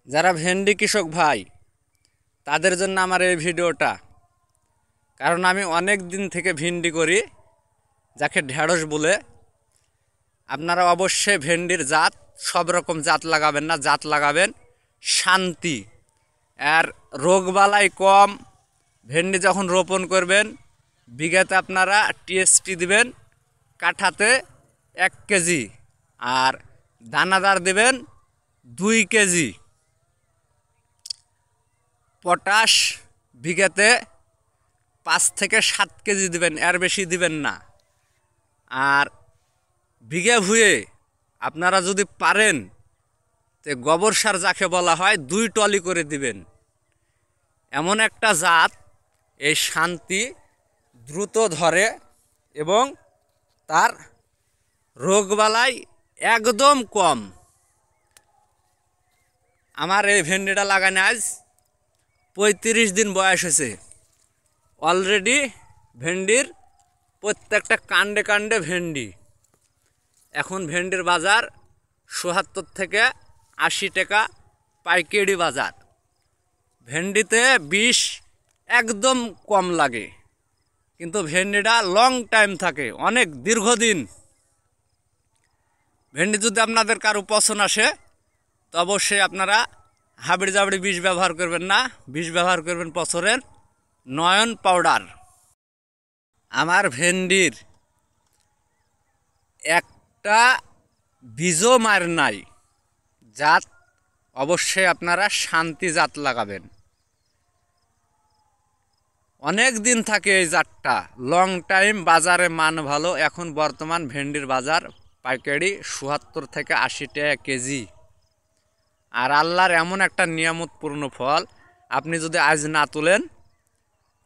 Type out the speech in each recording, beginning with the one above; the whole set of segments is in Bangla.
যারা ভেন্ডি কৃষক ভাই তাদের জন্য আমার এই ভিডিওটা, কারণ আমি অনেক দিন থেকে ভেন্ডি করি, যাকে ঢেঁড়স বলে। আপনারা অবশ্যই ভেন্ডির জাত, সব রকম জাত লাগাবেন না, জাত লাগাবেন শান্তি। আর রোগবালাই কম। ভেন্ডি যখন রোপণ করবেন বিঘাতে আপনারা টিএসপি দিবেন কাঠাতে 1 কেজি, আর দানাদার দিবেন 2 কেজি। পটাশ বিঘাতে 5 থেকে 7 কেজি দিবেন, এর বেশি দিবেন না। আর বিঘা ভুঁয়ে আপনারা যদি পারেন তো গোবর সার, যাকে বলা হয়, 2 টলি করে দিবেন। এমন একটা জাত এই শান্তি দ্রুত ধরে এবং তার রোগবালাই একদম কম। আমার এই ভেন্ডিটা লাগানো আজ 35 দিন বয়স হয়েছে। অলরেডি ভেন্ডির প্রত্যেকটা কাণ্ডে কাণ্ডে ভেন্ডি। এখন ভেন্ডির বাজার ৭৪ থেকে ৮০ টাকা পাইকারি বাজার। ভেন্ডিতে বিষ একদম কম লাগে, কিন্তু ভেন্ডিটা লং টাইম থাকে, অনেক দীর্ঘদিন। ভেন্ডি যদি আপনাদের কারো পছন্দ আসে তো অবশ্যই আপনারা হাবড়ি জাবড়ি বিষ ব্যবহার করবেন না, বিষ ব্যবহার করবেন পছরের নয়ন পাউডার। আমার ভেন্ডির একটা বীজও মার নাই। জাত অবশ্যই আপনারা শান্তি জাত লাগাবেন, অনেক দিন থাকে এই জাতটা, লং টাইম, বাজারে মান ভালো। এখন বর্তমান ভেন্ডির বাজার পাইকারি ৭৪ থেকে ৮০ টাকা কেজি। আর আল্লাহর এমন একটা নিয়ামতপূর্ণ ফল, আপনি যদি আজ না তোলেন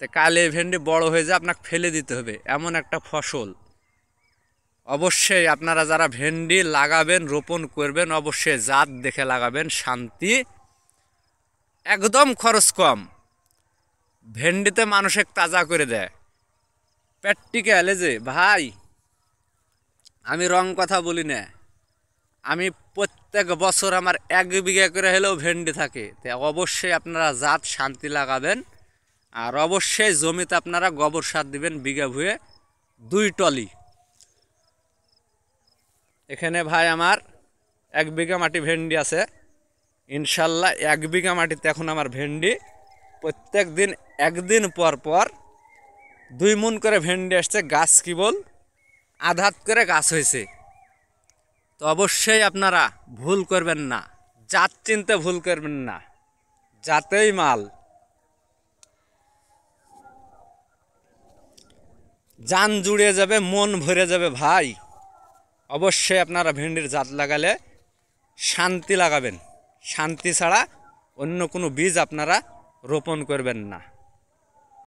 তো কাল এই ভেন্ডি বড় হয়ে যায়, আপনাকে ফেলে দিতে হবে, এমন একটা ফসল। অবশ্যই আপনারা যারা ভেন্ডি লাগাবেন, রোপণ করবেন, অবশ্যই জাত দেখে লাগাবেন শান্তি। একদম খরচ কম। ভেন্ডিতে মানুষকে তাজা করে দেয়। প্র্যাকটিক্যাল। যে ভাই, আমি রং কথা বলি না, আমি প্রত্যেক বছর আমার 1 বিঘা করে হলেও ভেন্ডি থাকে। তো অবশ্যই আপনারা জাত শান্তি লাগাবেন। আর অবশ্যই জমিতে আপনারা গোবর সার দিবেন বিঘা ভুঁয়ে 2 টলি। এখানে ভাই আমার 1 বিঘা মাটি ভেন্ডি আছে। ইনশাল্লাহ 1 বিঘা মাটিতে এখন আমার ভেন্ডি প্রত্যেক দিন, একদিন পর পর 2 মণ করে ভেন্ডি আসছে। গাছ কেবল আধাত করে গাছ হয়েছে। তো অবশ্যই আপনারা ভুল করবেন না, জাত চিনতে ভুল করবেন না, জাতেই মাল। জান জুড়িয়ে যাবে, মন ভরে যাবে ভাই। অবশ্যই আপনারা ভেন্ডির জাত লাগালে শান্তি লাগাবেন। শান্তি ছাড়া অন্য কোনো বীজ আপনারা রোপণ করবেন না।